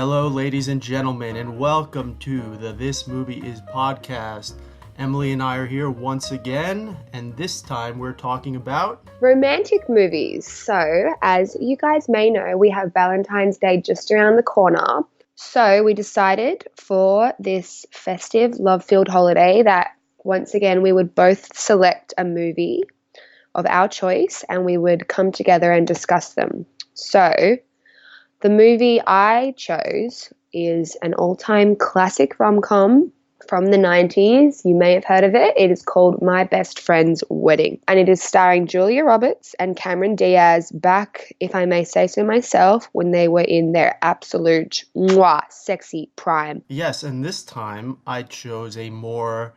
Hello, ladies and gentlemen, and welcome to the This Movie Is podcast. Emily and I are here once again, and this time we're talking about romantic movies. So, as you guys may know, we have Valentine's Day just around the corner. So, we decided for this festive, love-filled holiday that once again we would both select a movie of our choice and we would come together and discuss them. So, the movie I chose is an all-time classic rom-com from the 90s. You may have heard of it. It is called My Best Friend's Wedding. And it is starring Julia Roberts and Cameron Diaz back, if I may say so myself, when they were in their absolute sexy prime. Yes, and this time I chose a more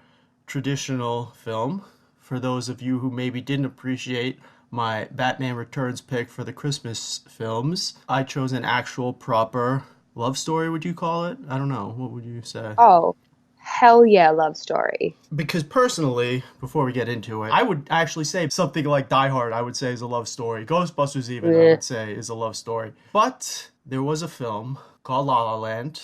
traditional film. For those of you who maybe didn't appreciate my Batman Returns pick for the Christmas films, I chose an actual proper love story, would you call it? I don't know. What would you say? Oh, hell yeah, love story. Because personally, before we get into it, I would actually say something like Die Hard, I would say is a love story. Ghostbusters even, I would say is a love story. But there was a film called La La Land,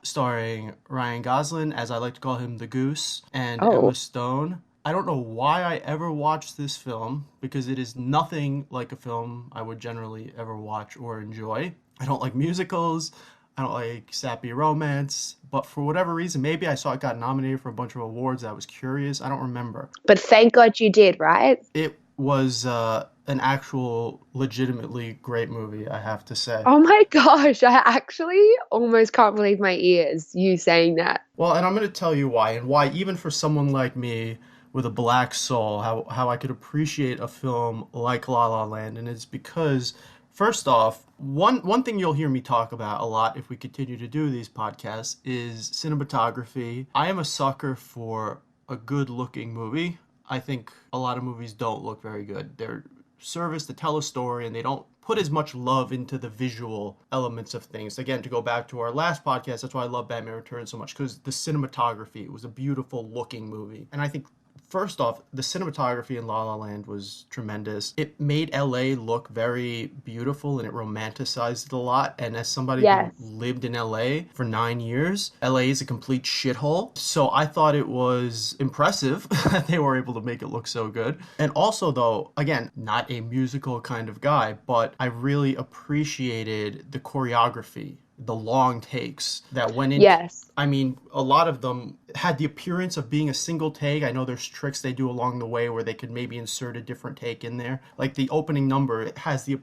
starring Ryan Gosling, as I like to call him, the Goose, and Emma Stone. I don't know why I ever watched this film, because it is nothing like a film I would generally ever watch or enjoy. I don't like musicals. I don't like sappy romance. But for whatever reason, maybe I saw it got nominated for a bunch of awards. I was curious. I don't remember. But thank God you did, right? It was an actual legitimately great movie, I have to say. Oh my gosh, I actually almost can't believe my ears, you saying that. Well, and I'm going to tell you why, and why even for someone like me with a black soul, how I could appreciate a film like La La Land. And it's because, first off, one thing you'll hear me talk about a lot if we continue to do these podcasts is cinematography. I am a sucker for a good-looking movie. I think a lot of movies don't look very good. They're service to tell a story, and they don't put as much love into the visual elements of things. Again, to go back to our last podcast, that's why I love Batman Returns so much, because the cinematography, it was a beautiful looking movie. And I think first off, the cinematography in La La Land was tremendous. It made LA look very beautiful and it romanticized it a lot. And as somebody who lived in LA for 9 years, LA is a complete shithole. So I thought it was impressive that they were able to make it look so good. And also though, again, not a musical kind of guy, but I really appreciated the choreography, the long takes that went in. Yes. I mean, a lot of them had the appearance of being a single take. I know there's tricks they do along the way where they could maybe insert a different take in there. Like the opening number, it has the...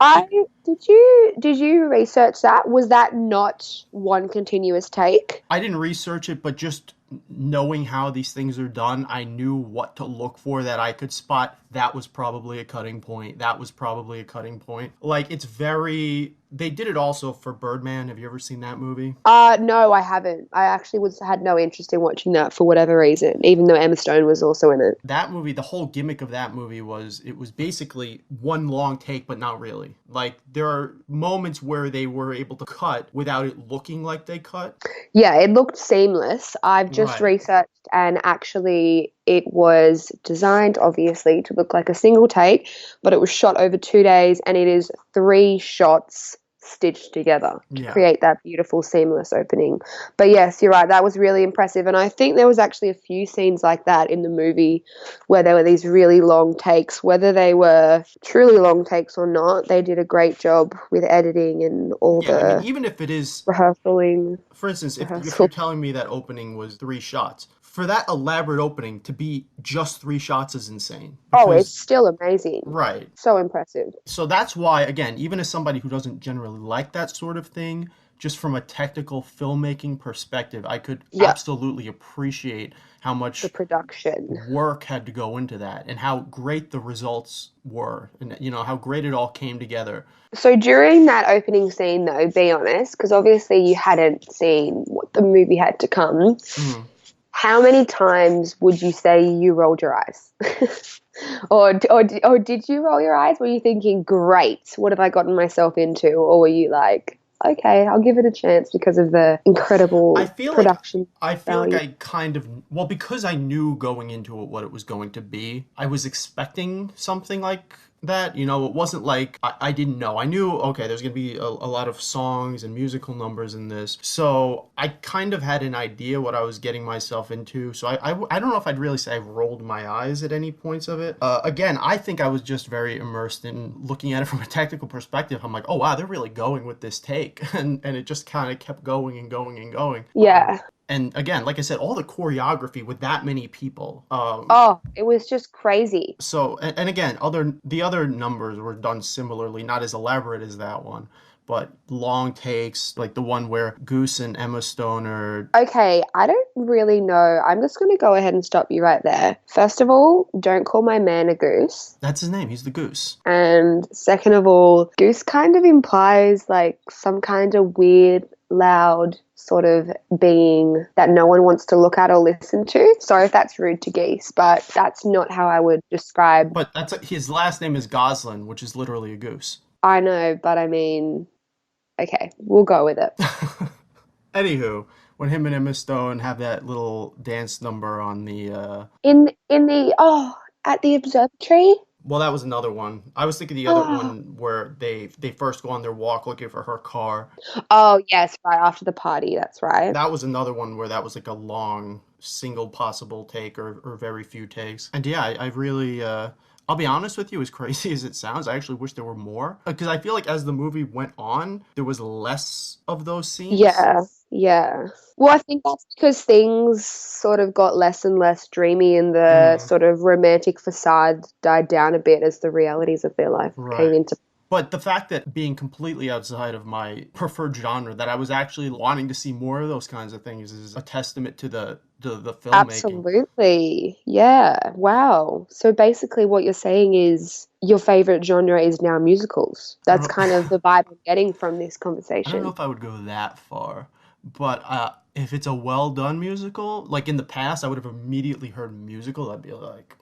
Did you research that? Was that not one continuous take? I didn't research it, but just knowing how these things are done, I knew what to look for, that I could spot that was probably a cutting point. That was probably a cutting point. Like, it's very... They did it also for Birdman. Have you ever seen that movie? No, I haven't. I actually had no interest in watching that for whatever reason, even though Emma Stone was also in it. That movie, the whole gimmick of that movie was, it was basically one long take, but not really. Like, there are moments where they were able to cut without it looking like they cut. Yeah, it looked seamless. I've just researched, and actually it was designed, obviously, to look like a single take, but it was shot over 2 days, and it is 3 shots stitched together to create that beautiful seamless opening. But yes, you're right, that was really impressive, and I think there was actually a few scenes like that in the movie where there were these really long takes. Whether they were truly long takes or not, they did a great job with editing and all I mean, even if it is rehearsaling. For instance, if you're telling me that opening was 3 shots, for that elaborate opening to be just 3 shots is insane. It's still amazing. Right. So impressive. So that's why, again, even as somebody who doesn't generally like that sort of thing, just from a technical filmmaking perspective, I could absolutely appreciate how much the production work had to go into that and how great the results were, and how great it all came together. So during that opening scene, though, be honest, because obviously you hadn't seen what the movie had to come. Mm-hmm. How many times would you say you rolled your eyes? or did you roll your eyes? Were you thinking, great, what have I gotten myself into? Or were you like, okay, I'll give it a chance because of the incredible production. I feel like I kind of, because I knew going into it what it was going to be, I was expecting something like that. It wasn't like I didn't know. I knew, okay, there's going to be a lot of songs and musical numbers in this. So I kind of had an idea what I was getting myself into. So I don't know if I'd really say I rolled my eyes at any points of it. Again, I think I was just very immersed in looking at it from a technical perspective. I'm like, oh, wow, they're really going with this take. And it just kind of kept going and going and going. Yeah. And again, like I said, all the choreography with that many people. Oh, it was just crazy. So, and again, the other numbers were done similarly, not as elaborate as that one, but long takes, like the one where Goose and Emma Stone are. Okay, I don't really know. I'm just going to go ahead and stop you right there. First of all, don't call my man a goose. That's his name. He's the Goose. And second of all, goose kind of implies like some kind of weird, loud sort of being that no one wants to look at or listen to. Sorry if that's rude to geese, but that's not how I would describe. But his last name is Goslin, which is literally a goose. I know, but I mean, okay, we'll go with it. Anywho, when him and Emma Stone have that little dance number on the In the at the observatory. well, that was another one. I was thinking the other Oh, one where they first go on their walk looking for her car. oh yes, right after the party. That's right. That was another one where that was like a long single possible take or very few takes. And yeah, I really I'll be honest with you, as crazy as it sounds, I actually wish there were more because I feel like as the movie went on, there was less of those scenes. Yeah, yeah. Well, I think that's because things sort of got less and less dreamy and the Mm, sort of romantic facade died down a bit as the realities of their life came right. into. But the fact that being completely outside of my preferred genre, that I was actually wanting to see more of those kinds of things, is a testament to the filmmaking. Absolutely. Yeah. Wow. So basically, what you're saying is your favorite genre is now musicals. I That's don't, kind of the vibe I'm getting from this I don't know conversation. if I would go that far, but if it's a well done musical, like in the past, I would have immediately heard musical. I'd be like,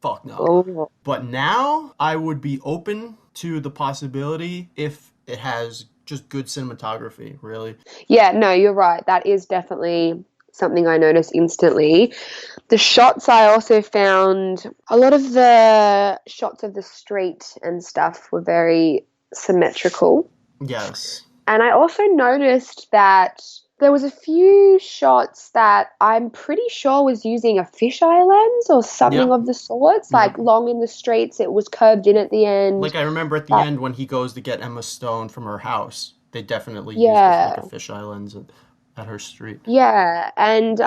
fuck no. Oh, But now I would be open to the possibility if it has just good cinematography, really. yeah. No, you're right. That is definitely something I noticed instantly. The shots I also found a lot of the shots of the street and stuff were very symmetrical. Yes. And I also noticed that there was a few shots that I'm pretty sure was using a fisheye lens or something Yep. of the sorts, Yep. like long in the streets, it was curved in at the Like end. I remember at the That end when he goes to get Emma Stone from her house, they definitely used like a yeah. fisheye lens at her street. Yeah, and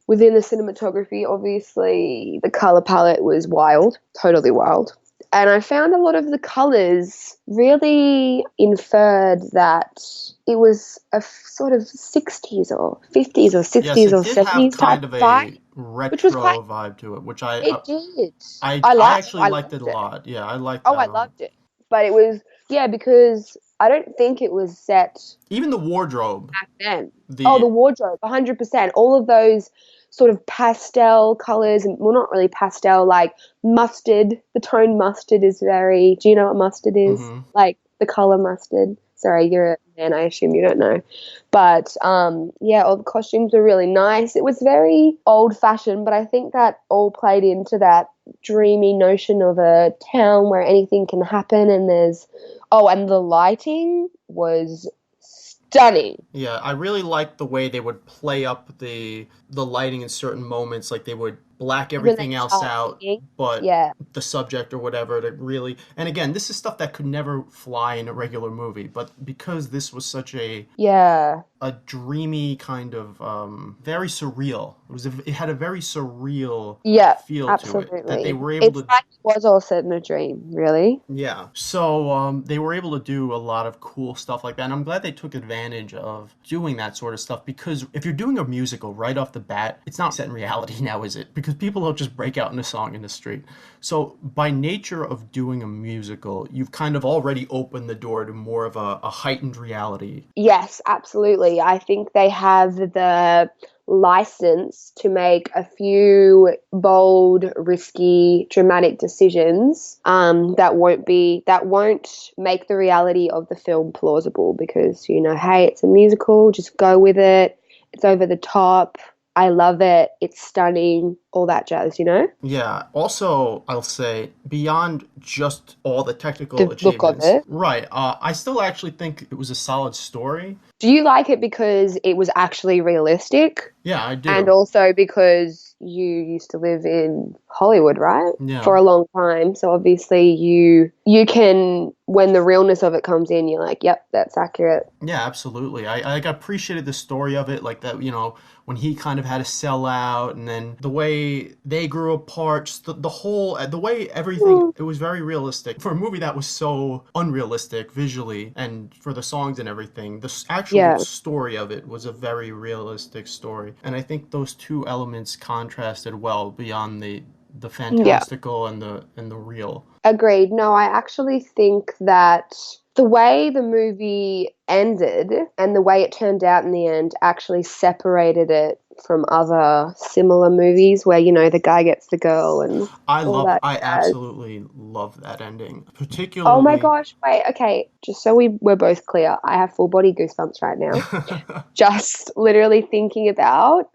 within the cinematography, obviously the color palette was wild, totally wild. And I found a lot of the colors really inferred that it was a sort of 60s or 50s or Yes, 60s it or did have 70s type kind of of vibe, a which was quite, retro vibe to it, which I it did. I actually I liked it loved a it. lot. Yeah, I liked Oh, I loved it. But it was, yeah, because I don't think it was set even the wardrobe. back then. Oh, the The wardrobe, 100%. All of those sort of pastel colors, and well, not really pastel, like mustard. The tone mustard is very. Do you know what mustard is? mhm. Like the color mustard. Sorry, you're a man. I assume you don't know. But yeah, all the costumes were really nice. It was very old fashioned, but I think that all played into that dreamy notion of a town where anything can happen, and there's. Oh, and the lighting was stunning. Yeah, I really liked the way they would play up the lighting in certain moments. Like they would black When they everything else start out, singing. but Yeah. the subject or whatever to really. And again, this is stuff that could never fly in a regular movie, but because this was such Yeah. a dreamy kind of very surreal. It had a very surreal Yeah. feel to it that they Absolutely. were able It's to. like it was all set in a dream, really. Yeah. So they were able to do a lot of cool stuff like that. And I'm glad they took advantage of doing that sort of stuff because if you're doing a musical right off the bat, it's not set in reality now, is it? Because people don't just break out in a song in the street. So by nature of doing a musical, you've kind of already opened the door to more of a heightened reality. Yes, absolutely. I think they have the license to make a few bold, risky, dramatic decisions that won't make the reality of the film plausible because, hey, it's a musical, just go with it. It's over the top. I love it. It's stunning, all that jazz, you know? Yeah. Also, I'll say beyond just all the technical The look of achievements, it. right? I still actually think it was a solid story. Do you like it because it was actually realistic? Yeah, I And do. also because you used to live in Hollywood, right? Yeah. For a long time. So obviously you can when the realness of it comes in, you're like, yep, that's accurate. Yeah, absolutely. I like appreciated the story of it, like that, when he kind of had to sell out, and then the way they grew apart, just the whole, the way everything, Mm, it was very realistic. For a movie that was so unrealistic visually, and for the songs and everything, the actual yeah. story of it was a very realistic story. And I think those two elements contrasted well beyond the Yeah. fantastical and the real. Agreed. No, I actually think that the way the movie ended and the way it turned out in the end actually separated it from other similar movies where, the guy gets the girl and all that I jazz. absolutely love that ending. Oh my Particularly, gosh, wait, okay, just so we're both clear, I have full body goosebumps right now. Just literally thinking about,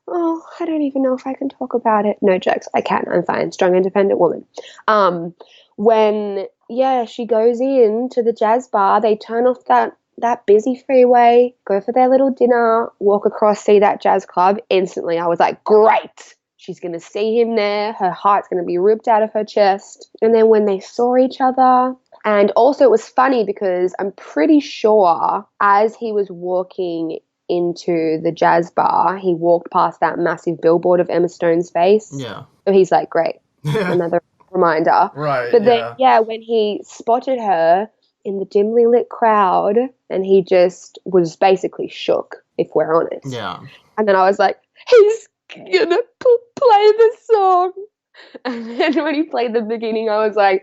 oh, I don't even know if I can talk about it. No jokes, I can, I'm fine, strong, independent woman. Um, when, yeah, she goes in to the jazz bar, they turn off that busy freeway, go for their little dinner, walk across, see that jazz club. Instantly, I was like, great. She's going to see him there. Her heart's going to be ripped out of her chest. And then when they saw each other, and also it was funny because I'm pretty sure as he was walking into the jazz bar, he walked past that massive billboard of Emma Stone's face. yeah. So he's like, great, another reminder. Right, But then, yeah. yeah, when he spotted her in the dimly lit crowd, and he just was basically shook, if we're honest. Yeah. And then I was like, he's gonna play the song. And then when he played the beginning, I was like,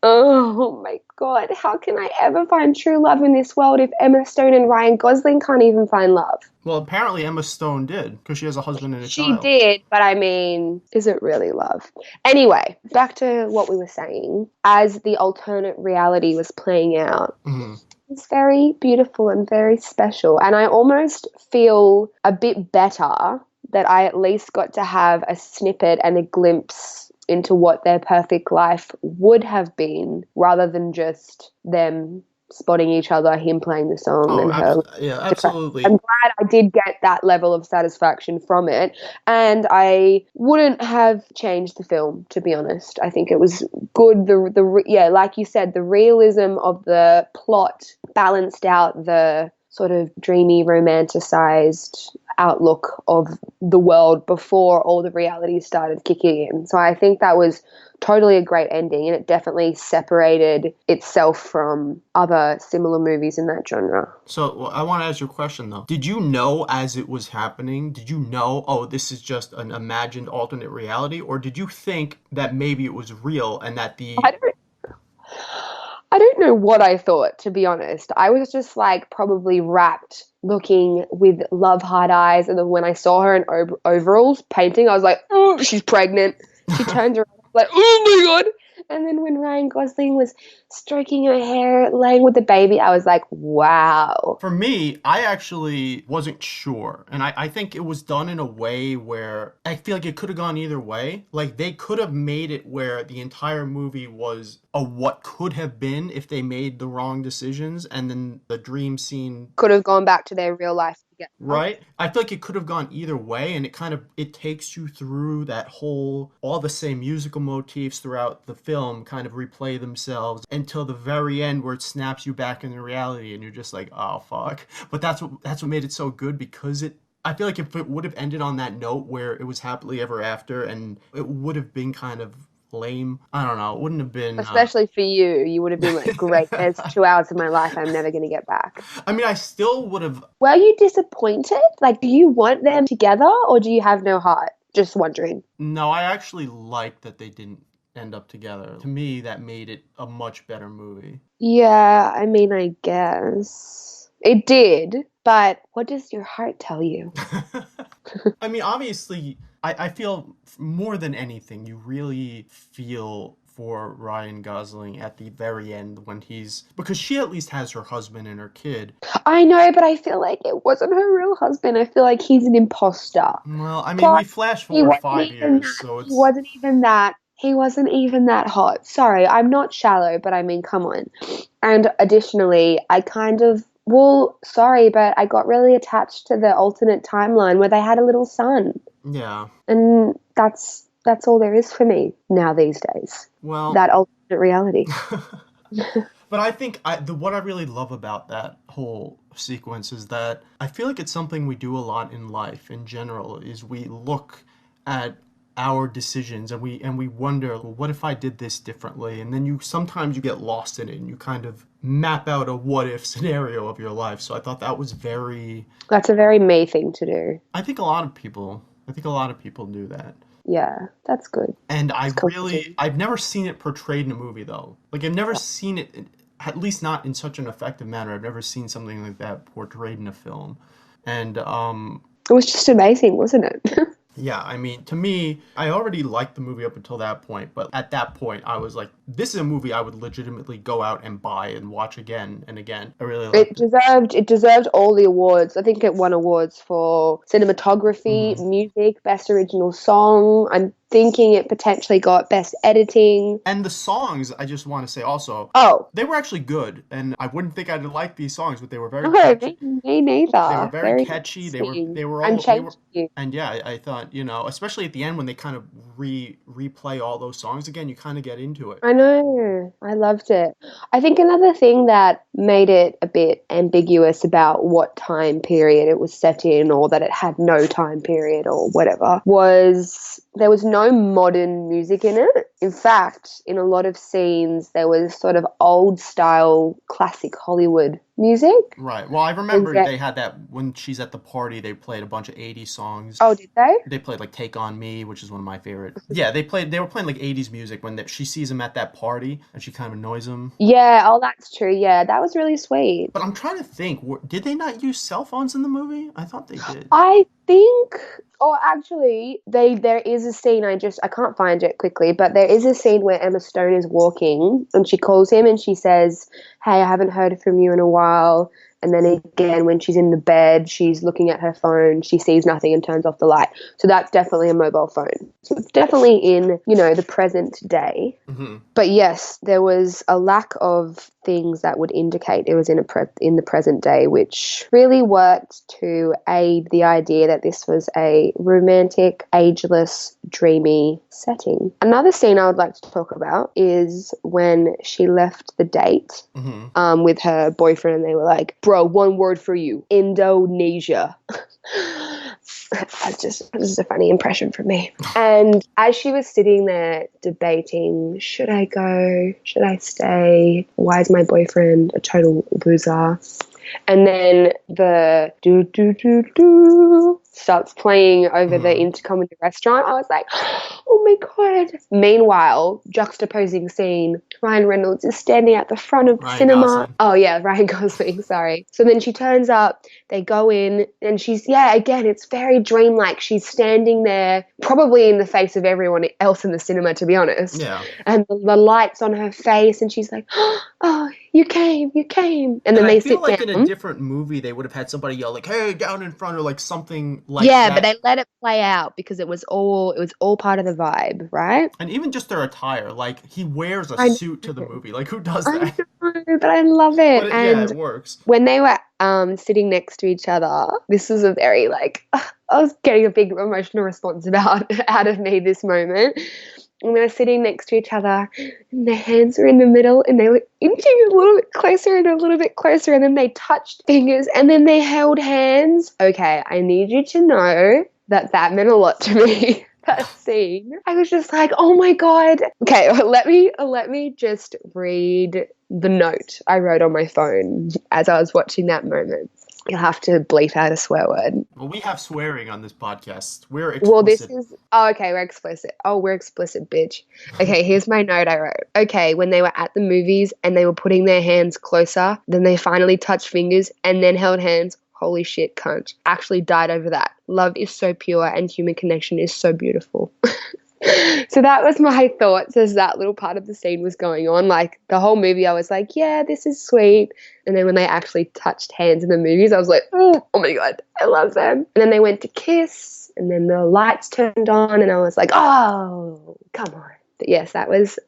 oh my God, how can I ever find true love in this world if Emma Stone and Ryan Gosling can't even find love? Well, apparently Emma Stone did, because she has a husband and a She child. did, but I mean, is it really love? Anyway, back to what we were saying. As the alternate reality was playing out, Hmm. it's very beautiful and very special. And I almost feel a bit better that I at least got to have a snippet and a glimpse into what their perfect life would have been rather than just them spotting each other, him playing the song Oh, and her yeah, depressed. I'm absolutely. glad I did get that level of satisfaction from it. And I wouldn't have changed the film, to be honest. I think it was good. Yeah, like you said, the realism of the plot balanced out the sort of dreamy, romanticized outlook of the world before all the reality started kicking in. So I think that was totally a great ending, and it definitely separated itself from other similar movies in that genre. So, well, I want to ask you a question though. Did you know as it was happening, did you know, oh, this is just an imagined alternate reality? Or did you think that maybe it was real and that I don't I don't know what I thought, to be honest. I was just like probably rapt, looking with love heart eyes. And then when I saw her in overalls painting, I was like, oh, she's pregnant. She turned around, like, oh my God. And then when Ryan Gosling was stroking her hair, laying with the baby, I was like, wow. For me, I actually wasn't sure. And I think it was done in a way where I feel like it could have gone either way. Like they could have made it where the entire movie was a what could have been if they made the wrong decisions, and then the dream scene. Could have gone back to their real life together. Right? I feel like it could have gone either way, and it takes you through that whole, all the same musical motifs throughout the film kind of replay themselves until the very end where it snaps you back into reality and you're just like, oh fuck. But that's what made it so good, because it I feel like if it would have ended on that note where it was happily ever after, and it would have been kind of lame. I don't know. It wouldn't have been Especially for you, you would have been like, great, there's 2 hours of my life I'm never going to get back. I mean, I still would have. Were you disappointed? Like, do you want them together or do you have no heart? Just wondering. No, I actually like that they didn't end up together. To me, that made it a much better movie. Yeah, I mean, I guess it did, but what does your heart tell you? I mean, obviously, I feel more than anything, you really feel for Ryan Gosling at the very end when because she at least has her husband and her kid. I know, but I feel like it wasn't her real husband. I feel like he's an imposter. Well, I mean, Plus, we flash he forward wasn't five even years, that. so He it's wasn't even that. He wasn't even that hot. Sorry, I'm not shallow, but I mean, come on. And additionally, I kind of, well, sorry, but I got really attached to the alternate timeline where they had a little son. yeah. And that's all there is for me now these days. Well, That alternate reality. but I think what I really love about that whole sequence is that I feel like it's something we do a lot in life in general is we look at our decisions and we wonder, well, what if I did this differently? And then sometimes you get lost in it and you kind of map out a what if scenario of your life. So I thought that was very That's a very me thing to do. I think a lot of people do that. Yeah, that's good. And It's comforting. I've never seen it portrayed in a movie though. Like I've never seen it, at least not in such an effective manner. I've never seen something like that portrayed in a film. And It was just amazing, wasn't it? yeah, I mean, to me, I already liked the movie up until that point, but at that point, I was like, this is a movie I would legitimately go out and buy and watch again and again. I really liked it. It deserved all the awards. I think it won awards for cinematography, Mhm. music, best original song. I'm thinking it potentially got best editing. And the songs, I just want to say also, Oh, they were actually good, and I wouldn't think I'd like these songs, but they were very no, catchy. me They were neither. very Very catchy. interesting. They were I'm all they were changing you. and yeah, I thought, especially at the end when they kind of replay all those songs again, you kind of get into it. I know. I loved it. I think another thing that made it a bit ambiguous about what time period it was set in or that it had no time period or whatever was there was no modern music in it. In fact, in a lot of scenes, there was sort of old style classic Hollywood music. Right. Well, I And remember yet, they had that when she's at the party, they played a bunch of 80s songs. oh, did they? They played like Take On Me, which is one of my favorite. Yeah, they were playing like 80s music when she sees him at that party and she kind of annoys him. Yeah, oh, that's true. Yeah, that was really sweet. But I'm trying to think, did they not use cell phones in the movie? I thought they did. I think, or actually, there is a scene. I can't find it quickly, but there is a scene where Emma Stone is walking and she calls him and she says, "Hey, I haven't heard from you in a while." And then again, when she's in the bed, she's looking at her phone. She sees nothing and turns off the light. So that's definitely a mobile phone. So it's definitely in, the present day. Hmm. But yes, there was a lack of things that would indicate it was in the present day, which really worked to aid the idea that this was a romantic, ageless, dreamy setting. Another scene I would like to talk about is when she left the date Hmm. with her boyfriend, and they were like, "Bro, one word for you: Indonesia." That's just a funny impression from me. And as she was sitting there debating, should I go? Should I stay? Why is my boyfriend a total loser? And then the do do do do starts playing over the Hmm. intercom in the restaurant. I was like, oh my God. Meanwhile, juxtaposing scene, Ryan Reynolds is standing at the front of the Ryan cinema. Gosling. Oh yeah, Ryan Gosling, sorry. So then she turns up, they go in, and again, it's very dreamlike. She's standing there, probably in the face of everyone else in the cinema, to be honest. Yeah. And the lights on her face, and she's like, oh, you came, you came. And And then I they feel sit like in a down. different movie, they would have had somebody yell like, "Hey, down in front," or like something like Yeah, but that. they let it play out because it was all part of the vibe, right? And even just their attire, like he wears a I suit to the know, movie. Like who does I that? know, but I love it. Yeah, And it works. when they were sitting next to each other, this was a very like I was getting a big emotional response about out of me this moment. And they were sitting next to each other, and their hands were in the middle, and they were inching a little bit closer and a little bit closer, and then they touched fingers, and then they held hands. Okay, I need you to know that meant a lot to me. That scene, I was just like, oh my God. Okay, let me just read the note I wrote on my phone as I was watching that moment. You'll have to bleep out a swear word. Well, we have swearing on this podcast. We're Well, this explicit. is, oh, okay, we're explicit. Oh, we're explicit, bitch. Okay, here's my note I wrote. Okay, when they were at the movies and they were putting their hands closer, then they finally touched fingers and then held hands. Holy shit, cunt. Actually died over that. Love is so pure and human connection is so beautiful. So that was my thoughts as that little part of the scene was going on. Like the whole movie, I was like, yeah, this is sweet. And then when they actually touched hands in the movies, I was like, oh my God, I love them. And then they went to kiss, and then the lights turned on, and I was like, oh, come on. But yes, that was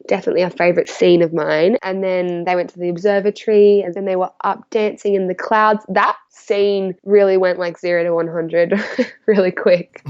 definitely a favorite scene of mine. And then they went to the observatory, and then they were up dancing in the clouds. That scene really went like 0 to 100 really quick.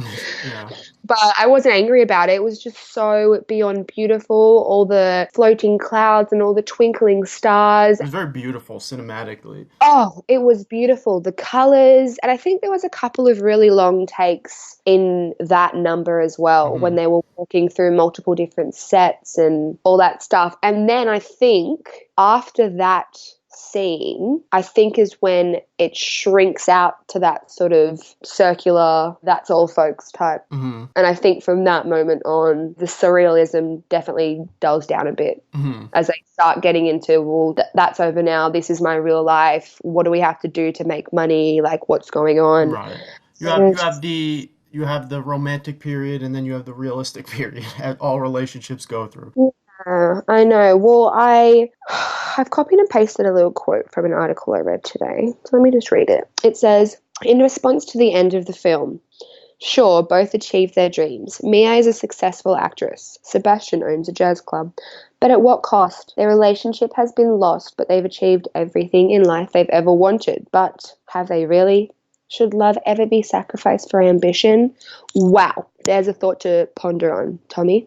Yeah. But I wasn't angry about it. It was just so beyond beautiful. All the floating clouds and all the twinkling stars. It was very beautiful cinematically. Oh, it was beautiful. The colors. And I think there was a couple of really long takes in that number as well when Hmm. they were walking through multiple different sets and all that stuff. And then I think after that scene, I think is when it shrinks out to that sort of circular, that's all folks type. Hmm. And I think from that moment on, the surrealism definitely dulls down a bit Hmm. as they start getting into, well, that's over now. This is my real life. What do we have to do to make money? Like, what's going on? Right. And You have the romantic period, and then you have the realistic period all relationships go through. yeah, I know. Well, I've copied and pasted a little quote from an article I read today. So let me just read it. It says, in response to the end of the film, sure, both achieved their dreams. Mia is a successful actress. Sebastian owns a jazz club. But at what cost? Their relationship has been lost, but they've achieved everything in life they've ever wanted. But have they really? Should love ever be sacrificed for ambition? Wow, there's a thought to ponder on, Tommy.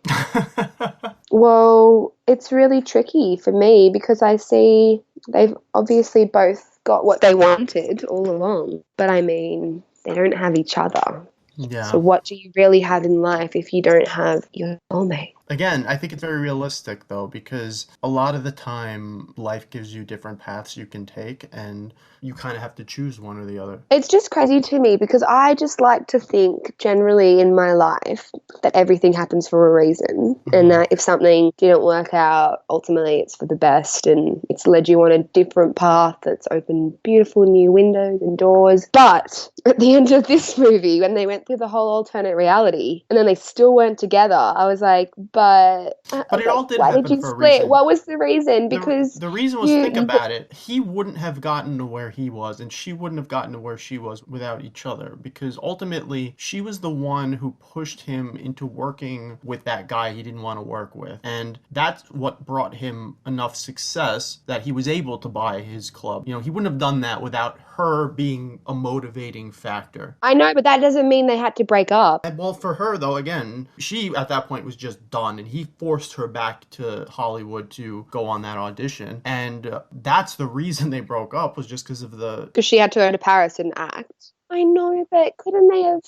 Well, it's really tricky for me because I see they've obviously both got what they wanted all along. But I mean, they don't have each other. So Yeah. what do you really have in life if you don't have your soulmate? Again, I think it's very realistic though, because a lot of the time life gives you different paths you can take, and you kind of have to choose one or the other. It's just crazy to me because I just like to think generally in my life that everything happens for a reason, and Hmm. that if something didn't work out, ultimately it's for the best and it's led you on a different path that's opened beautiful new windows and doors. But at the end of this movie, when they went through the whole alternate reality and then they still weren't together, I was like, but But it all did why did happen you for a split? reason. What was the reason? Because The reason was, think you about it, he wouldn't have gotten to where he was, and she wouldn't have gotten to where she was without each other, because ultimately she was the one who pushed him into working with that guy he didn't want to work with, and that's what brought him enough success that he was able to buy his club. You know, he wouldn't have done that without her being a motivating factor. I know, but that doesn't mean they had to break up. And well, for her though, again, she at that point was just done, and he forced her back to Hollywood to go on that audition, and that's the reason they broke up, was just because of the. Because she had to go to Paris and act. I know, but couldn't they have,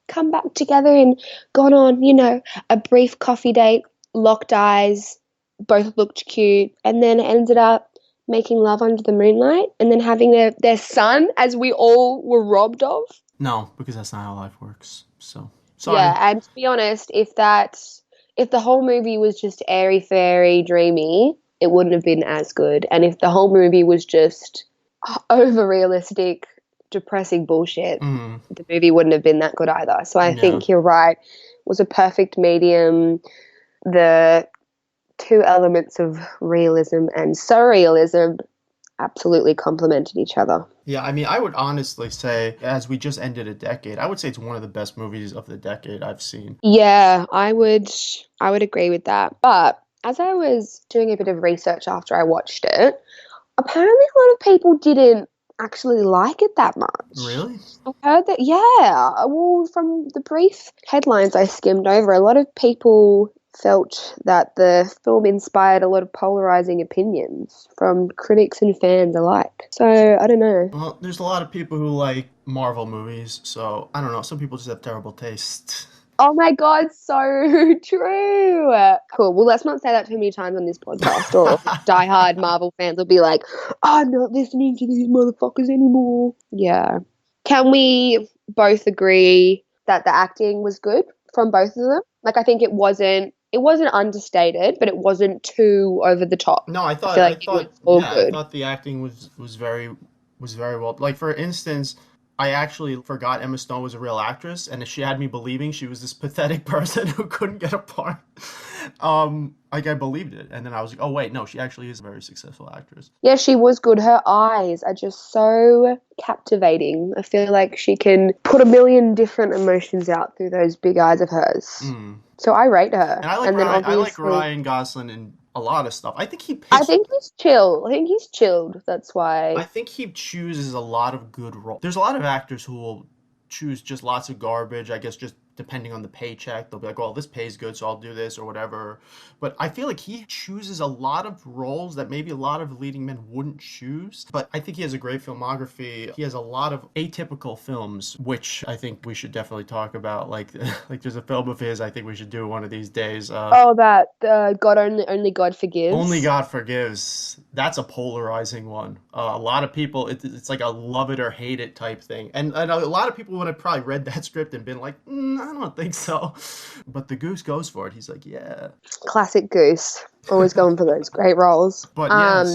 come back together and gone on, a brief coffee date, locked eyes, both looked cute, and then ended up making love under the moonlight and then having their son, as we all were robbed of? No, because that's not how life works. So Yeah, sorry. and to be honest, if the whole movie was just airy fairy dreamy, it wouldn't have been as good. And if the whole movie was just over realistic, depressing bullshit, Mm, the movie wouldn't have been that good either. So I yeah. think you're right. It was a perfect medium. The two elements of realism and surrealism absolutely complemented each other. Yeah, I mean, I would honestly say, as we just ended a decade, I would say it's one of the best movies of the decade I've seen. Yeah, I would agree with that. But as I was doing a bit of research after I watched it, apparently a lot of people didn't actually like it that much. Really? I've heard that, yeah. Well, from the brief headlines I skimmed over, a lot of people felt that the film inspired a lot of polarizing opinions from critics and fans alike. So I don't know. Well, there's a lot of people who like Marvel movies, so I don't know. Some people just have terrible taste. Oh my God, so true. Cool. Well, let's not say that too many times on this podcast, or diehard Marvel fans will be like, I'm not listening to these motherfuckers anymore. Yeah. Can we both agree that the acting was good from both of them? Like, I think it wasn't understated, but it wasn't too over the top. No, I feel like it was all yeah, I good. thought the acting was very well. Like for instance, I actually forgot Emma Stone was a real actress, and she had me believing she was this pathetic person who couldn't get a part. Like I believed it, and then I was like, oh wait, no, she actually is a very successful actress. Yeah, she was good. Her eyes are just so captivating. I feel like she can put a million different emotions out through those big eyes of hers. Mm. So I rate her. And I like And then Ryan. I like obviously, Ryan Gosling in a lot of stuff. I think he I picks. think he's chill. I think he's chilled. That's I why. think he chooses a lot of good roles. There's a lot of actors who will choose just lots of garbage. I guess just depending on the paycheck, they'll be like, "Well, this pays good, so I'll do this or whatever." But I feel like he chooses a lot of roles that maybe a lot of leading men wouldn't choose. But I think he has a great filmography. He has a lot of atypical films, which I think we should definitely talk about. Like, like there's a film of his I think we should do one of these days. Oh, that God only God Only forgives. God Forgives. That's a polarizing one. A lot of people, it's like a love it or hate it type thing. And a lot of people would have probably read that script and been like, I don't think so. But the goose goes for it. He's like, yeah. Classic Goose. Always going for those great roles. But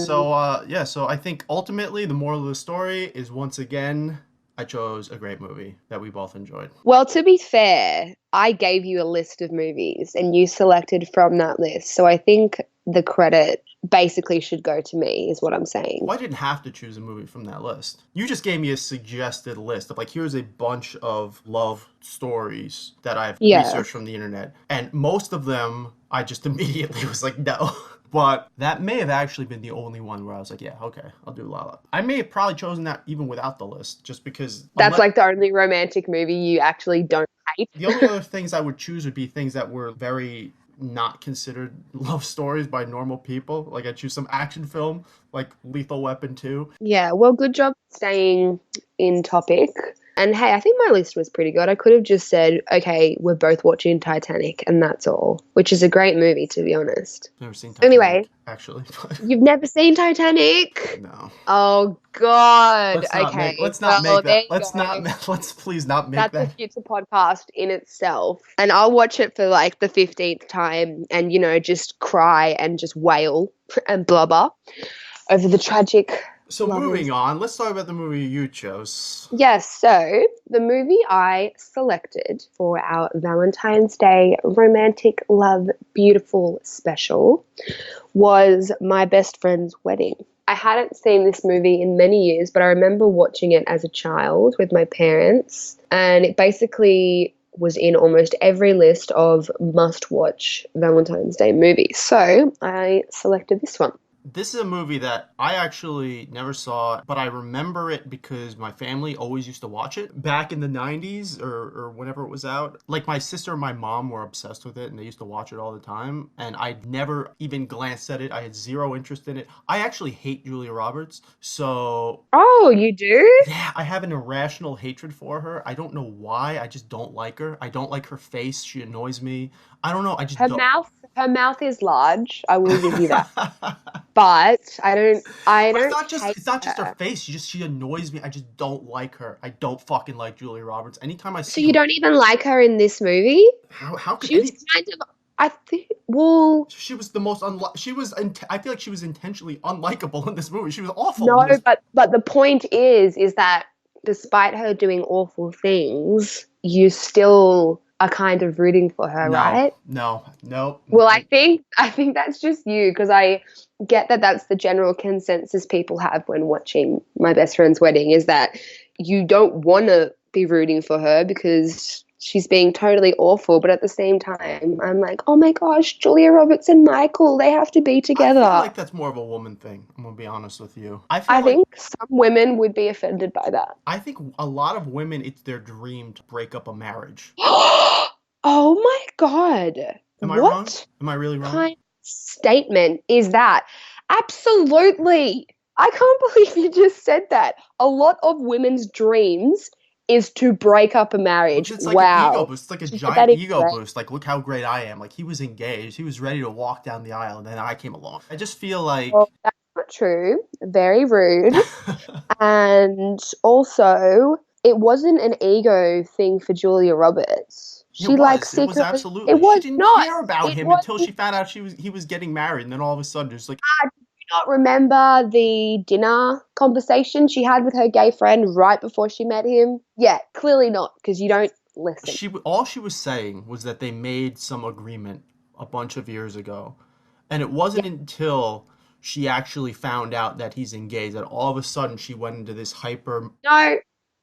so I think ultimately the moral of the story is once again, I chose a great movie that we both enjoyed. Well, to be fair, I gave you a list of movies and you selected from that list. So I think the credit basically should go to me, is what I'm saying. Well, I didn't have to choose a movie from that list. You just gave me a suggested list of like, here's a bunch of love stories that I've Yeah. researched from the internet. And most of them, I just immediately was like, no. But that may have actually been the only one where I was like, yeah, okay, I'll do La La. I may have probably chosen that even without the list, just because That's like the only romantic movie you actually don't hate. the only other things I would choose would be things that were very not considered love stories by normal people. Like I choose some action film like Lethal Weapon 2. Yeah, well, good job staying in topic. And hey, I think my list was pretty good. I could have just said, okay, we're both watching Titanic, and that's all, which is a great movie, to be honest. Never seen Anyway, Titanic, actually. But you've never seen Titanic? no. Oh, God. Okay, Let's not well, make there that. you go. Let's please not make That's a that. future podcast in itself. And I'll watch it for like the 15th time and, just cry and just wail and blubber over the tragic So lovers. moving on, let's talk about the movie you chose. Yes, so the movie I selected for our Valentine's Day romantic love beautiful special was My Best Friend's Wedding. I hadn't seen this movie in many years, but I remember watching it as a child with my parents, and it basically was in almost every list of must watch Valentine's Day movies. So I selected this one. This is a movie that I actually never saw, but I remember it because my family always used to watch it back in the 90s or whenever it was out. Like my sister and my mom were obsessed with it and they used to watch it all the time. And I'd never even glanced at it. I had zero interest in it. I actually hate Julia Roberts. So Oh, you do? yeah, I have an irrational hatred for her. I don't know why. I just don't like her. I don't like her face. She annoys me. I don't know. I just Her don't. mouth her mouth is large, I will give you that. But I But don't hate it's not just her her. face. She annoys me. I just don't like her. I don't fucking like Julia Roberts. Anytime I So see you her, don't even like her in this movie? how could She was any kind of I think well she was the most I feel like she was intentionally unlikable in this movie. She was awful no, in this. but the point is that despite her doing awful things, you still are kind of rooting for her, No. right? No. No. Well, I think that's just you because I get that that's the general consensus people have when watching My Best Friend's Wedding is that you don't want to be rooting for her because she's being totally awful, but at the same time, I'm like, oh my gosh, Julia Roberts and Michael, they have to be I feel together. like that's more of a woman thing. I'm gonna be honest with you. I feel I like think some women would be offended by that. I think a lot of women, it's their dream to break up a marriage. Oh my God. Am I wrong? What Am I really wrong? kind of statement is that? Absolutely. I can't believe you just said that. A lot of women's dreams is to break up a Which marriage. it's like an ego Wow. boost. It's like a Did you put that giant in ego great? boost. Like, look how great I am. Like, he was engaged. He was ready to walk down the aisle, and then I came along. I just feel like Well, that's not true. Very rude. And also, it wasn't an ego thing for Julia Roberts. it She like was. It was secretly, it absolutely. She was didn't not. care about It him was until she found out he was getting married, and then all of a sudden, it's like, Not remember the dinner conversation she had with her gay friend right before she met him? Yeah, clearly not, because you don't listen. All she was saying was that they made some agreement a bunch of years ago, and it wasn't Yeah. until she actually found out that he's engaged that all of a sudden she went into this hyper. No,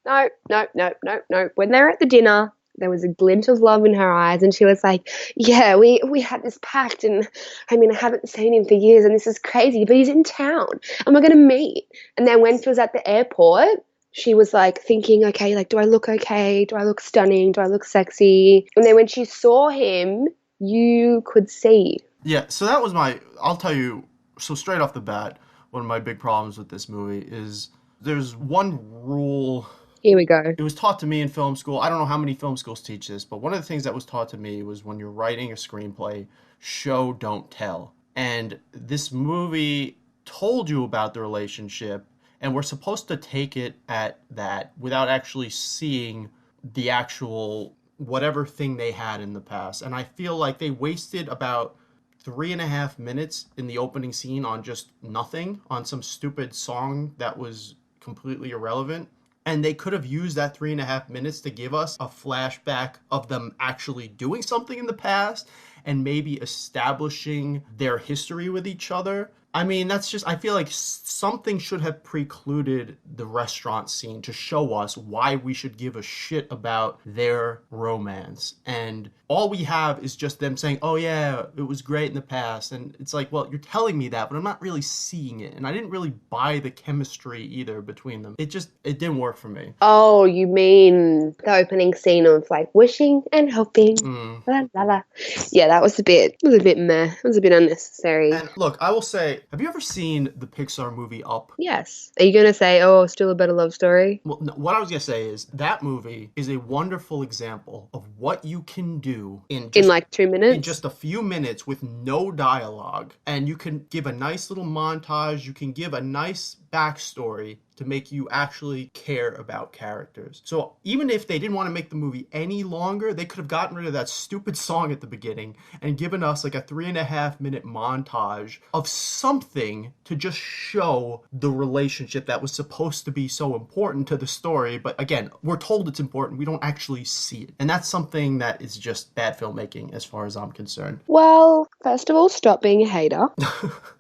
no, no, no, no, no. When they were at the dinner, there was a glint of love in her eyes, and she was like, "Yeah, we had this pact, and I mean, I haven't seen him for years, and this is crazy, but he's in town, and we're gonna meet." And then when she was at the airport, she was like thinking, "Okay, like, do I look okay? Do I look stunning? Do I look sexy?" And then when she saw him, you could see. Yeah, so that was my. I'll tell you. So straight off the bat, one of my big problems with this movie is there's one rule. Here we go. It was taught to me in film school. I don't know how many film schools teach this, but one of the things that was taught to me was when you're writing a screenplay, show, don't tell. And this movie told you about the relationship, and we're supposed to take it at that without actually seeing the actual whatever thing they had in the past. And I feel like they wasted about 3.5 minutes in the opening scene on just nothing, on some stupid song that was completely irrelevant. And they could have used that 3.5 minutes to give us a flashback of them actually doing something in the past and maybe establishing their history with each other. I mean, that's just, I feel like something should have precluded the restaurant scene to show us why we should give a shit about their romance. And all we have is just them saying, oh yeah, it was great in the past. And it's like, well, you're telling me that, but I'm not really seeing it. And I didn't really buy the chemistry either between them. It didn't work for me. Oh, you mean the opening scene of like wishing and hoping. Mm. La, la, la. Yeah, that was a bit meh. It was a bit unnecessary. And look, I will say, have you ever seen the Pixar movie Up? Yes. Are you going to say, oh, still a better love story? Well, no, what I was gonna say is that movie is a wonderful example of what you can do In like two in minutes? just a few minutes with no dialogue, and you can give a nice little montage. You can give a nice backstory to make you actually care about characters. So even if they didn't want to make the movie any longer, they could have gotten rid of that stupid song at the beginning and given us like a 3.5 minute montage of something to just show the relationship that was supposed to be so important to the story. But again, we're told it's important. We don't actually see it. And that's something that is just bad filmmaking as far as I'm concerned. Well, first of all, stop being a hater.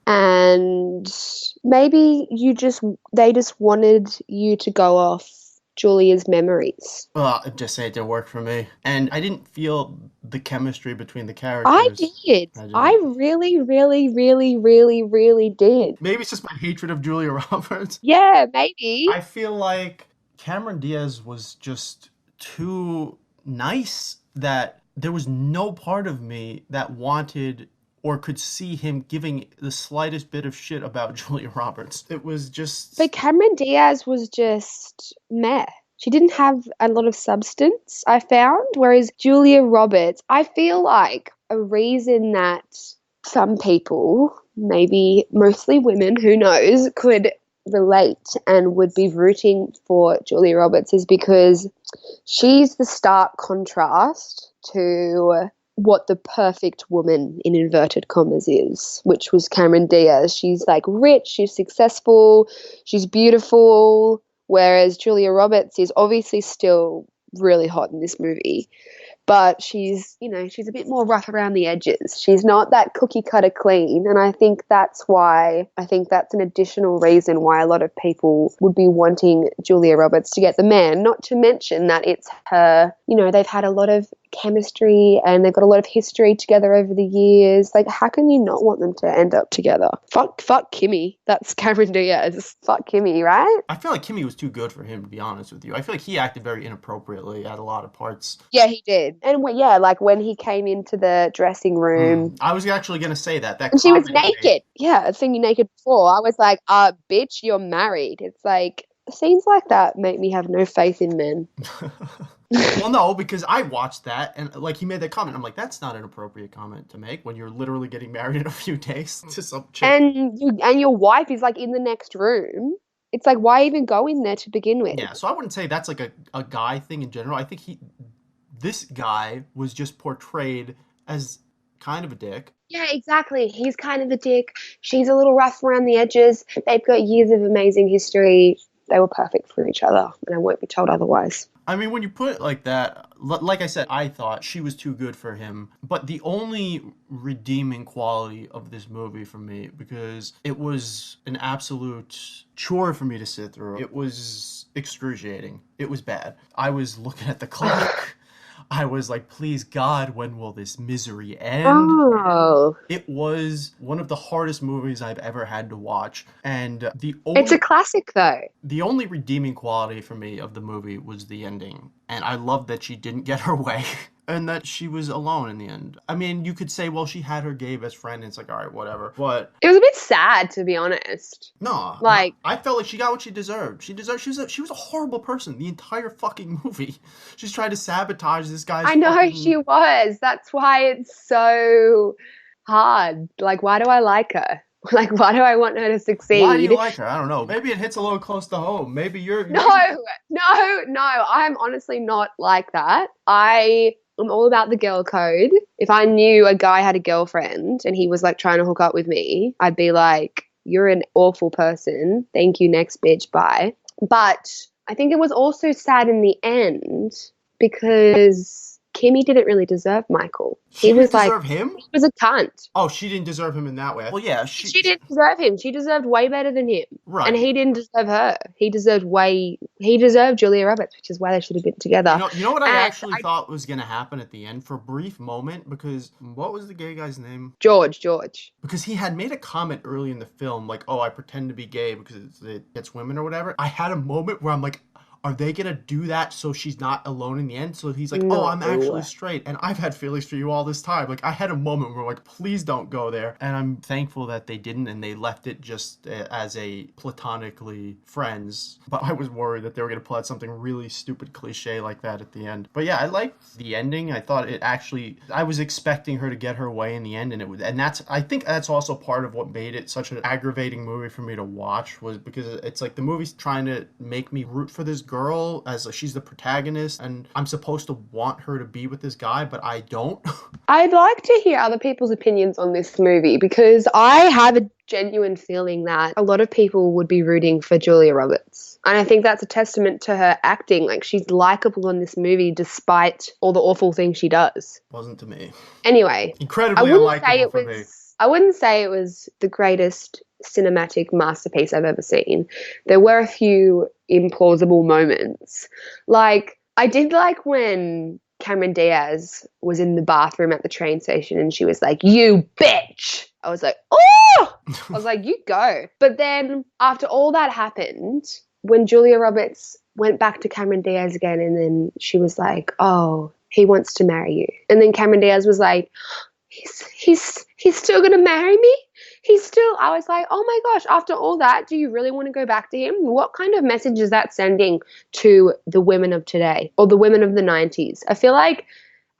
And maybe they just wanted you to go off Julia's memories. Well, just say it didn't work for me. And I didn't feel the chemistry between the I characters. did. I I didn't. really, really, really, really, really did. Maybe it's just my hatred of Julia Roberts. Yeah, maybe. I feel like Cameron Diaz was just too nice that there was no part of me that wanted or could see him giving the slightest bit of shit about Julia Roberts. It was just. But Cameron Diaz was just meh. She didn't have a lot of substance, I found. Whereas Julia Roberts, I feel like a reason that some people, maybe mostly women, who knows, could relate and would be rooting for Julia Roberts is because she's the stark contrast to what the perfect woman in inverted commas is, which was Cameron Diaz. She's like rich, she's successful, she's beautiful, whereas Julia Roberts is obviously still really hot in this movie. But she's a bit more rough around the edges. She's not that cookie cutter clean. And I think that's an additional reason why a lot of people would be wanting Julia Roberts to get the man. Not to mention that it's her, they've had a lot of chemistry and they've got a lot of history together over the years. Like, how can you not want them to end up together? Fuck Kimmy. That's Cameron Diaz. Fuck Kimmy, right? I feel like Kimmy was too good for him, to be honest with you. I feel like he acted very inappropriately at a lot of parts. Yeah, he did. And like when he came into the dressing room I was actually going to say that. That and she was comment he made. naked. Yeah, I've seen you naked before. I was like, bitch, you're married. It's like, scenes like that make me have no faith in men. Well, no, because I watched that and like he made that comment. I'm like, that's not an appropriate comment to make when you're literally getting married in a few days to some chick. And your wife is like in the next room. It's like, why even go in there to begin with? Yeah, so I wouldn't say that's like a guy thing in general. I think this guy was just portrayed as kind of a dick. Yeah, exactly. He's kind of a dick. She's a little rough around the edges. They've got years of amazing history. They were perfect for each other, and I won't be told otherwise. I mean, when you put it like that, like I said, I thought she was too good for him. But the only redeeming quality of this movie for me, because it was an absolute chore for me to sit through, it was excruciating. It was bad. I was looking at the clock. I was like, please God, when will this misery end? Oh, It was one of the hardest movies I've ever had to watch, and it's a classic though. the only redeeming quality for me of the movie was the ending. And I loved that she didn't get her way and that she was alone in the end. I mean, you could say, well, she had her gay best friend, and it's like, all right, whatever. But It was a bit sad, to be honest. no, Like, I felt like she got what she deserved. She was a horrible person the entire fucking movie. She's trying to sabotage this guy's I know fucking. she was. That's why it's so hard. Like, why do I like her? Like, why do I want her to Why do you succeed? like her? I don't know. Maybe it hits a little close to home. Maybe No, no, I'm honestly not like that. I am all about the girl code. If I knew a guy had a girlfriend and he was like trying to hook up with me, I'd be like, you're an awful person. Thank you, next bitch, bye. But I think it was also sad in the end because Kimmy didn't really deserve Michael. she He didn't was like, deserve him. he was a cunt. Oh, she didn't deserve him in that way. Well, yeah, She didn't deserve him. She deserved way better than him. And right. he didn't deserve her. He deserved Julia Roberts, which is why they should have been together. You know what I And actually thought was gonna happen at the end for a brief moment, because what was the gay guy's name? George. Because he had made a comment early in the film, like, "Oh, I pretend to be gay because it gets women or whatever." I had a moment where I'm like, are they gonna do that so she's not alone in the end? So he's like, "Oh, No. I'm actually straight, and I've had feelings for you all this time." Like, I had a moment where like, please don't go there, and I'm thankful that they didn't, and they left it just as a platonically friends. But I was worried that they were gonna pull out something really stupid cliche like that at the end. But yeah, I liked the ending. I thought it actually. I was expecting her to get her way in the end, and it was, and that's. I think that's also part of what made it such an aggravating movie for me to watch, was because it's like the movie's trying to make me root for this girl as she's the protagonist, and I'm supposed to want her to be with this guy, but I don't. I'd like to hear other people's opinions on this movie because I have a genuine feeling that a lot of people would be rooting for Julia Roberts. And I think that's a testament to her acting. Like, she's likable in this movie despite all the awful things she does. Wasn't to me. Anyway, Incredibly unlikable for me. I wouldn't say it was the greatest cinematic masterpiece I've ever seen. There were a few implausible moments. Like, I did like when Cameron Diaz was in the bathroom at the train station and she was like, "You bitch." I was like, "Oh!" I was like, "You go." But then after all that happened, when Julia Roberts went back to Cameron Diaz again and then she was like, "Oh, he wants to marry you." And then Cameron Diaz was like, he's still gonna marry me. I was like, oh my gosh, after all that, do you really want to go back to him? What kind of message is that sending to the women of today or the women of the 90s? I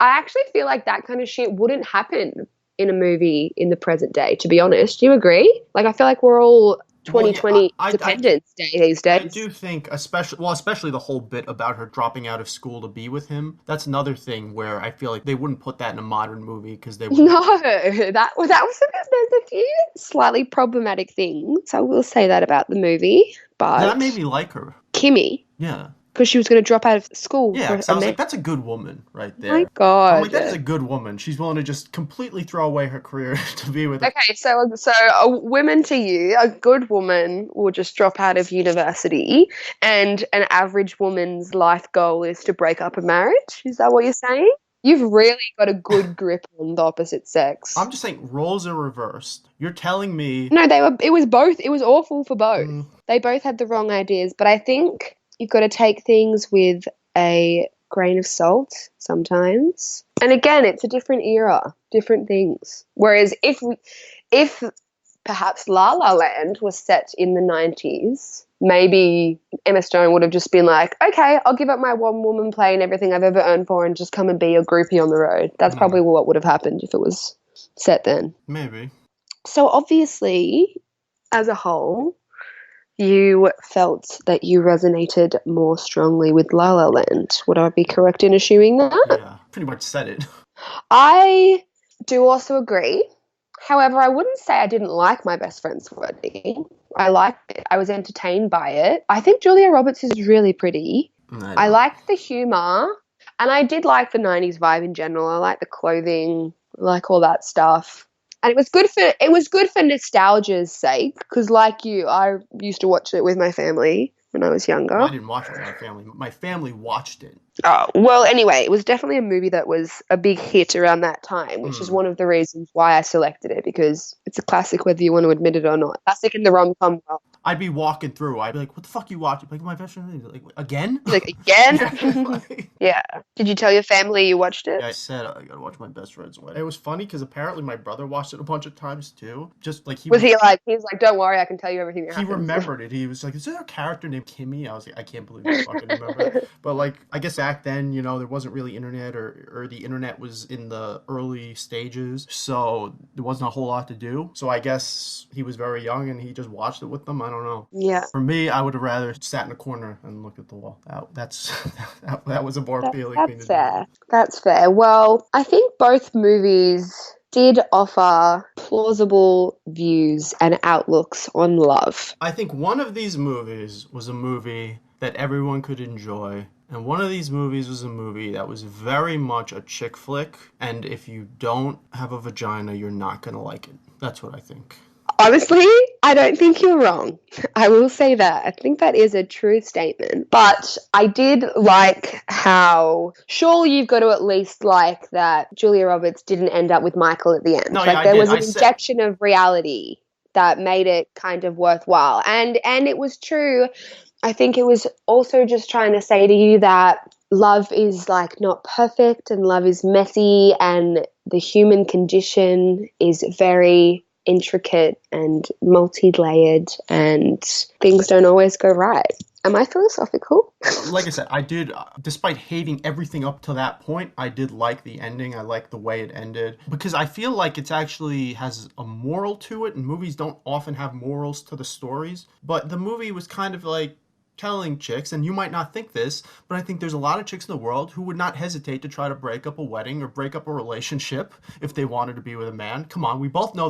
actually feel like that kind of shit wouldn't happen in a movie in the present day, to be honest. Do you agree? Like, I feel like we're all Well, yeah, 2020 Dependence Day these I days. do think, especially the whole bit about her dropping out of school to be with him. That's another thing where I feel like they wouldn't put that in a modern movie because they would. No, there's a few slightly problematic things. I will say that about the movie, That but made me like her. Kimmy, Yeah. because she was going to drop out of school Yeah, for because I a was man. like, that's a good woman right Oh my there. I'm like, God. that is a good woman. She's willing to just completely throw away her career to be with a. Okay, so women to you, a good woman will just drop out of university, and an average woman's life goal is to break up a marriage. Is that what you're saying? You've really got a good grip on the opposite sex. I'm just saying, roles are reversed. You're telling me. No, it was both. It was awful for both. Mm, They both had the wrong ideas, but I think you've got to take things with a grain of salt sometimes. And again, it's a different era, different things. Whereas if perhaps La La Land was set in the 90s, maybe Emma Stone would have just been like, okay, I'll give up my one woman play and everything I've ever earned for and just come and be a groupie on the road. That's probably what would have happened if it was set then. maybe. So obviously, as a whole, you felt that you resonated more strongly with La La Land. Would I be correct in assuming that? Yeah, pretty much said it. I do also agree. However, I wouldn't say I didn't like My Best Friend's Wedding. I liked it. I was entertained by it. I think Julia Roberts is really pretty. I I don't. liked the humor, and I did like the 90s vibe in general. I like the clothing, I like all that stuff. And it was good for nostalgia's sake because like you, I used to watch it with my family when I was Well, younger. I didn't watch it with my family. My family watched it. Oh, well, anyway, it was definitely a movie that was a big hit around that time, which is Hmm. one of the reasons why I selected it because it's a classic whether you want to admit it or not. Classic in the rom-com world. I'd be walking through. I'd be like, "What the fuck you watching?" Like my best friend, like again. You're like, again? Yeah. Like, Yeah. Did you tell your family you watched it? yeah, I said I gotta watch my best friend's wedding. It was funny because apparently my brother watched it a bunch of times too. Just like He was like, don't worry, I can tell you everything that he happens. remembered it. He was like, "Is there a character named Kimmy?" I was like, "I can't believe you fucking remember that." But like, I guess back then, there wasn't really internet, or the internet was in the early stages, so there wasn't a whole lot to do. So I guess he was very young and he just watched it with them. I don't know. Yeah. For me, I would have rather sat in a corner and looked at the wall. That's that was a more That, appealing thing that's to do. fair. That's fair. Well, I think both movies did offer plausible views and outlooks on love. I think one of these movies was a movie that everyone could enjoy, and one of these movies was a movie that was very much a chick flick, and if you don't have a vagina, you're not gonna like it. That's what I think. Honestly, I don't think you're wrong. I will say that. I think that is a true statement. But I did like how, surely you've got to at least like that Julia Roberts didn't end up with Michael at the end. No, yeah, Like I there did. was I an said, injection of reality that made it kind of worthwhile. And it was true. I think it was also just trying to say to you that love is like not perfect and love is messy and the human condition is very intricate and multi-layered and things don't always go right. Am I philosophical? like I said, I did, despite hating everything up to that point, I did like the ending. I like the way it ended because I feel like it's actually has a moral to it, and movies don't often have morals to the stories. But the movie was kind of like telling chicks, and you might not think this, but I think there's a lot of chicks in the world who would not hesitate to try to break up a wedding or break up a relationship if they wanted to be with a man. Come on, we both know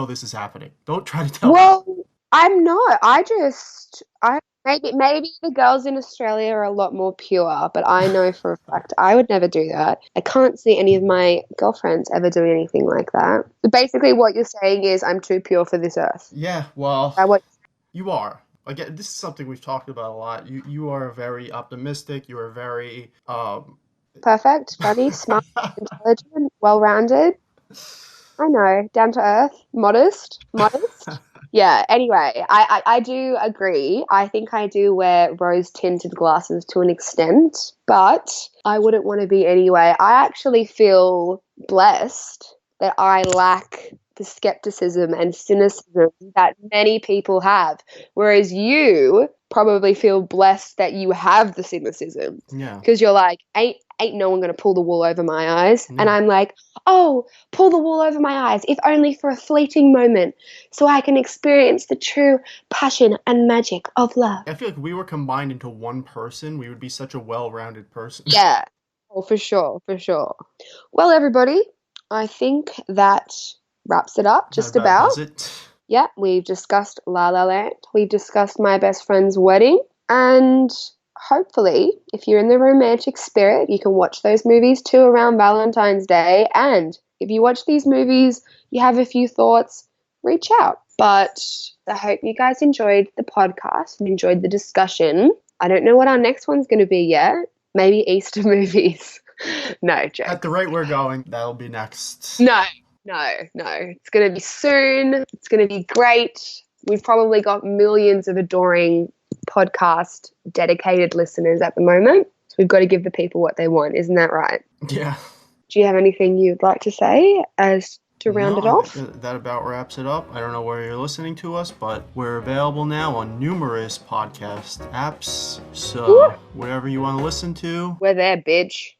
this is happening. Don't try to tell me. Well, I'm not. I maybe the girls in Australia are a lot more pure, but I know for a fact I would never do that. I can't see any of my girlfriends ever doing anything like that. So basically, what you're saying is I'm too pure for this earth. Yeah, well, That what you are. Again, this is something we've talked about a lot. You are very optimistic. You are very perfect, funny, smart, intelligent, well-rounded. I know, down to earth, modest, modest. Yeah, anyway, I do agree. I think I do wear rose tinted glasses to an extent, but I wouldn't want to be anyway. I actually feel blessed that I lack the skepticism and cynicism that many people have, whereas you probably feel blessed that you have the cynicism yeah, because you're like, ain't no one gonna pull the wool over my eyes, and yeah. I'm like, oh, pull the wool over my eyes, if only for a fleeting moment, so I can experience the true passion and magic of love. I feel like we were combined into one person, we would be such a well-rounded person. Yeah. Oh, for sure, for sure. Well, everybody, I think that wraps it up That just about about. does it. Yeah, we've discussed La La Land. We've discussed My Best Friend's Wedding. And hopefully, if you're in the romantic spirit, you can watch those movies too around Valentine's Day. And if you watch these movies, you have a few thoughts, reach out. But I hope you guys enjoyed the podcast and enjoyed the discussion. I don't know what our next one's going to be yet. Maybe Easter movies. No, At the jokes. rate we're going, that'll be next. No, no. It's going to be soon. It's going to be great. We've probably got millions of adoring podcast dedicated listeners at the moment. So we've got to give the people what they want. Isn't that right? Yeah. Do you have anything you'd like to say as to round No, it I think off? that about wraps it up. I don't know where you're listening to us, but we're available now on numerous podcast apps. Woo! So, whatever you want to listen to, We're there, bitch.